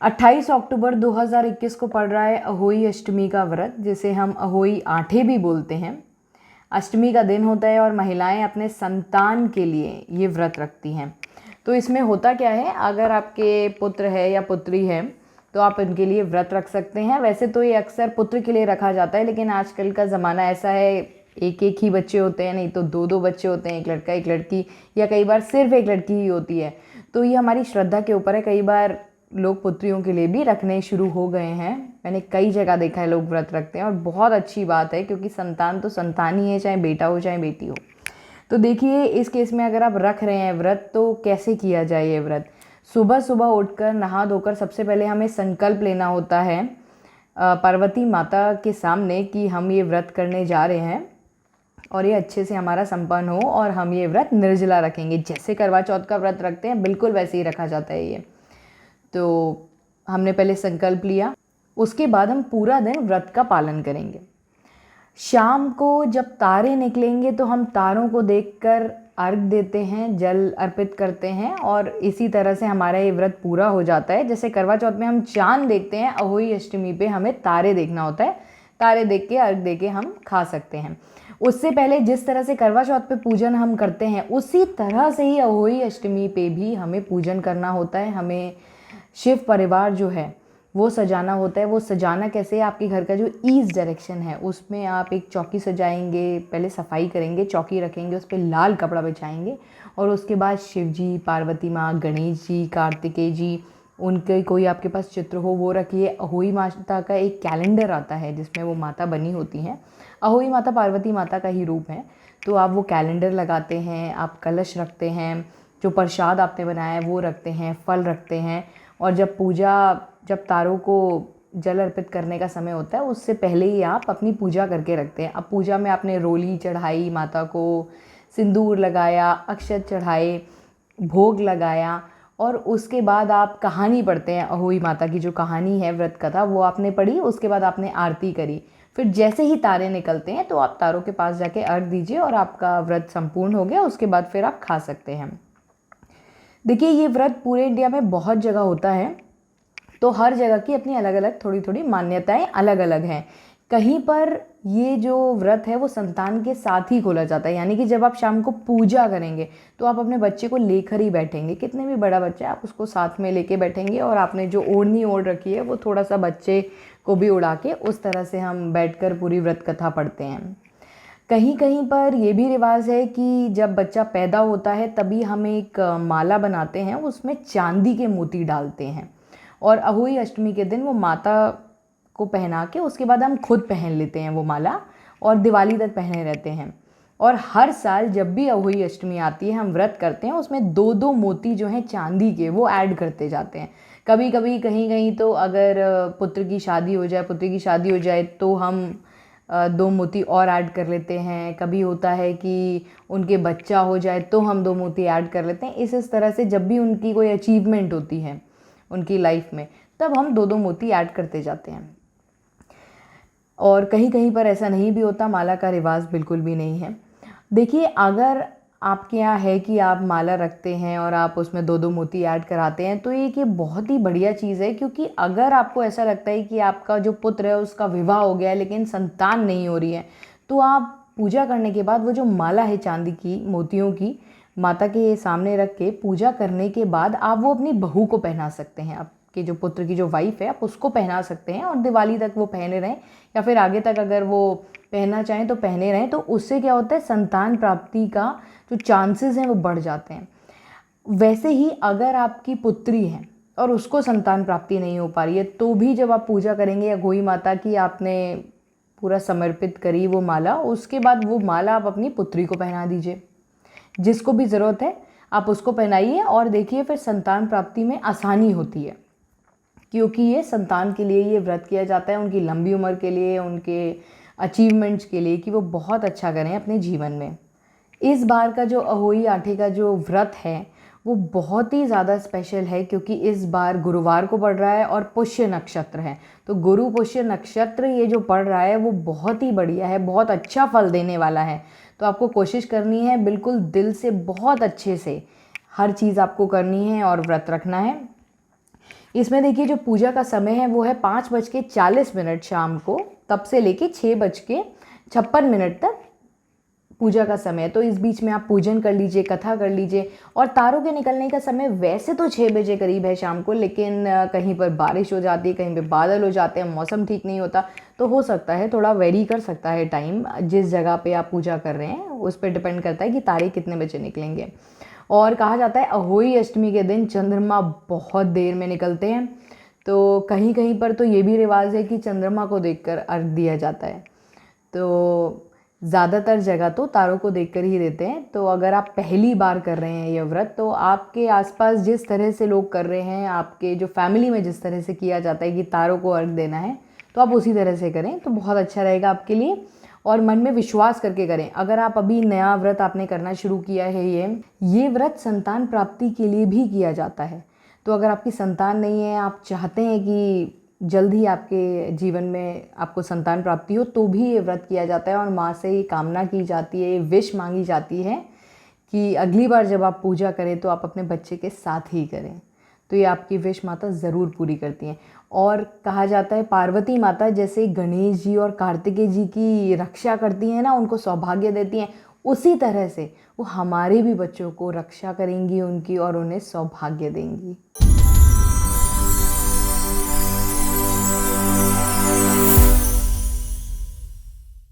28 अक्टूबर 2021 को पड़ रहा है अहोई अष्टमी का व्रत, जिसे हम अहोई आठे भी बोलते हैं। अष्टमी का दिन होता है और महिलाएं अपने संतान के लिए ये व्रत रखती हैं। तो इसमें होता क्या है, अगर आपके पुत्र है या पुत्री है तो आप इनके लिए व्रत रख सकते हैं। वैसे तो ये अक्सर पुत्र के लिए रखा जाता है, लेकिन आजकल का ज़माना ऐसा है, एक एक ही बच्चे होते हैं, नहीं तो दो दो बच्चे होते हैं, एक लड़का एक लड़की, या कई बार सिर्फ एक लड़की ही होती है। तो ये हमारी श्रद्धा के ऊपर है। कई बार लोग पुत्रियों के लिए भी रखने शुरू हो गए हैं। मैंने कई जगह देखा है लोग व्रत रखते हैं, और बहुत अच्छी बात है, क्योंकि संतान तो संतान ही है, चाहे बेटा हो चाहे बेटी हो। तो देखिए, इस केस में अगर आप रख रहे हैं व्रत, तो कैसे किया जाए ये व्रत। सुबह सुबह उठकर नहा धोकर सबसे पहले हमें संकल्प लेना होता है पार्वती माता के सामने कि हम ये व्रत करने जा रहे हैं और ये अच्छे से हमारा संपन्न हो, और हम ये व्रत निर्जला रखेंगे। जैसे करवा चौथ का व्रत रखते हैं बिल्कुल वैसे ही रखा जाता है ये। तो हमने पहले संकल्प लिया, उसके बाद हम पूरा दिन व्रत का पालन करेंगे। शाम को जब तारे निकलेंगे तो हम तारों को देखकर अर्घ देते हैं, जल अर्पित करते हैं, और इसी तरह से हमारा ये व्रत पूरा हो जाता है। जैसे करवा चौथ में हम चांद देखते हैं, अहोई अष्टमी पे हमें तारे देखना होता है। तारे देख के अर्घ दे के हम खा सकते हैं। उससे पहले जिस तरह से करवा चौथ पे पूजन हम करते हैं, उसी तरह से ही अहोई अष्टमी पे भी हमें पूजन करना होता है। हमें शिव परिवार जो है वो सजाना होता है। वो सजाना कैसे है, आपके घर का जो ईस्ट डायरेक्शन है उसमें आप एक चौकी सजाएंगे, पहले सफाई करेंगे, चौकी रखेंगे, उस पर लाल कपड़ा बिछाएंगे, और उसके बाद शिव जी, पार्वती माँ, गणेश जी, कार्तिकेय जी, उनके कोई आपके पास चित्र हो वो रखिए। अहोई माता का एक कैलेंडर आता है जिसमें वो माता बनी होती हैं। अहोई माता पार्वती माता का ही रूप है। तो आप वो कैलेंडर लगाते हैं, आप कलश रखते हैं, जो प्रसाद आपने बनाया है वो रखते हैं, फल रखते हैं, और जब तारों को जल अर्पित करने का समय होता है उससे पहले ही आप अपनी पूजा करके रखते हैं। अब पूजा में आपने रोली चढ़ाई, माता को सिंदूर लगाया, अक्षत चढ़ाए, भोग लगाया, और उसके बाद आप कहानी पढ़ते हैं। अहोई माता की जो कहानी है, व्रत कथा, वो आपने पढ़ी। उसके बाद आपने आरती करी। फिर जैसे ही तारे निकलते हैं तो आप तारों के पास जाके अर्घ दीजिए, और आपका व्रत संपूर्ण हो गया। उसके बाद फिर आप खा सकते हैं। देखिए, ये व्रत पूरे इंडिया में बहुत जगह होता है, तो हर जगह की अपनी अलग अलग थोड़ी थोड़ी मान्यताएं अलग अलग हैं। कहीं पर ये जो व्रत है वो संतान के साथ ही खोला जाता है, यानी कि जब आप शाम को पूजा करेंगे तो आप अपने बच्चे को लेकर ही बैठेंगे। कितने भी बड़ा बच्चा है आप उसको साथ में लेके बैठेंगे, और आपने जो ओढ़नी ओढ़ रखी है वो थोड़ा सा बच्चे को भी उड़ा के, उस तरह से हम बैठकर पूरी व्रत कथा पढ़ते हैं। कहीं कहीं पर ये भी रिवाज है कि जब बच्चा पैदा होता है तभी हम एक माला बनाते हैं, उसमें चांदी के मोती डालते हैं, और अहोई अष्टमी के दिन वो माता को पहना के उसके बाद हम खुद पहन लेते हैं वो माला, और दिवाली तक पहने रहते हैं। और हर साल जब भी अहोई अष्टमी आती है हम व्रत करते हैं, उसमें दो दो मोती जो हैं चांदी के वो ऐड करते जाते हैं। कभी कभी कहीं कहीं तो अगर पुत्र की शादी हो जाए, पुत्री की शादी हो जाए, तो हम दो मोती और ऐड कर लेते हैं। कभी होता है कि उनके बच्चा हो जाए तो हम दो मोती ऐड कर लेते हैं। इस तरह से जब भी उनकी कोई अचीवमेंट होती है उनकी लाइफ में, तब हम दो दो मोती ऐड करते जाते हैं। और कहीं कहीं पर ऐसा नहीं भी होता, माला का रिवाज बिल्कुल भी नहीं है। देखिए, अगर आपके यहाँ है कि आप माला रखते हैं और आप उसमें दो दो मोती ऐड कराते हैं, तो ये बहुत ही बढ़िया चीज़ है। क्योंकि अगर आपको ऐसा लगता है कि आपका जो पुत्र है उसका विवाह हो गया है लेकिन संतान नहीं हो रही है, तो आप पूजा करने के बाद वो जो माला है चांदी की, मोतियों की, माता के सामने रख के पूजा करने के बाद आप वो अपनी बहू को पहना सकते हैं। आपके जो पुत्र की जो वाइफ है आप उसको पहना सकते हैं, और दिवाली तक वो पहने रहें, या फिर आगे तक अगर वो पहनना चाहें तो पहने रहें। तो उससे क्या होता है, संतान प्राप्ति का जो चांसेस हैं वो बढ़ जाते हैं। वैसे ही अगर आपकी पुत्री है और उसको संतान प्राप्ति नहीं हो पा रही है, तो भी जब आप पूजा करेंगे अघोई माता की, आपने पूरा समर्पित करी वो माला, उसके बाद वो माला आप अपनी पुत्री को पहना दीजिए। जिसको भी ज़रूरत है आप उसको पहनाइए, और देखिए फिर संतान प्राप्ति में आसानी होती है। क्योंकि ये संतान के लिए ये व्रत किया जाता है, उनकी लंबी उम्र के लिए, उनके अचीवमेंट्स के लिए, कि वो बहुत अच्छा करें अपने जीवन में। इस बार का जो अहोई आठे का जो व्रत है वो बहुत ही ज़्यादा स्पेशल है, क्योंकि इस बार गुरुवार को पड़ रहा है और पुष्य नक्षत्र है। तो गुरु पुष्य नक्षत्र ये जो पड़ रहा है वो बहुत ही बढ़िया है, बहुत अच्छा फल देने वाला है। तो आपको कोशिश करनी है बिल्कुल दिल से, बहुत अच्छे से हर चीज़ आपको करनी है और व्रत रखना है। इसमें देखिए जो पूजा का समय है वो है 5:40 शाम को, तब से लेके 6:56 तक पूजा का समय है। तो इस बीच में आप पूजन कर लीजिए, कथा कर लीजिए। और तारों के निकलने का समय वैसे तो 6 बजे करीब है शाम को, लेकिन कहीं पर बारिश हो जाती है, कहीं पे बादल हो जाते हैं, मौसम ठीक नहीं होता, तो हो सकता है थोड़ा वेरी कर सकता है टाइम। जिस जगह पे आप पूजा कर रहे हैं उस पर डिपेंड करता है कि तारे कितने बजे निकलेंगे। और कहा जाता है अहोई अष्टमी के दिन चंद्रमा बहुत देर में निकलते हैं, तो कहीं कहीं पर तो ये भी रिवाज है कि चंद्रमा को देखकर अर्घ दिया जाता है। तो ज़्यादातर जगह तो तारों को देखकर ही देते हैं। तो अगर आप पहली बार कर रहे हैं ये व्रत, तो आपके आसपास जिस तरह से लोग कर रहे हैं, आपके जो फैमिली में जिस तरह से किया जाता है कि तारों को अर्घ देना है, तो आप उसी तरह से करें तो बहुत अच्छा रहेगा आपके लिए। और मन में विश्वास करके करें। अगर आप अभी नया व्रत आपने करना शुरू किया है, ये व्रत संतान प्राप्ति के लिए भी किया जाता है। तो अगर आपकी संतान नहीं है, आप चाहते हैं कि जल्द ही आपके जीवन में आपको संतान प्राप्ति हो, तो भी ये व्रत किया जाता है। और माँ से ये कामना की जाती है, विश मांगी जाती है कि अगली बार जब आप पूजा करें तो आप अपने बच्चे के साथ ही करें। तो ये आपकी विश माता ज़रूर पूरी करती हैं। और कहा जाता है पार्वती माता जैसे गणेश जी और कार्तिकेय जी की रक्षा करती हैं ना, उनको सौभाग्य देती हैं, उसी तरह से वो हमारे भी बच्चों को रक्षा करेंगी उनकी और उन्हें सौभाग्य देंगी।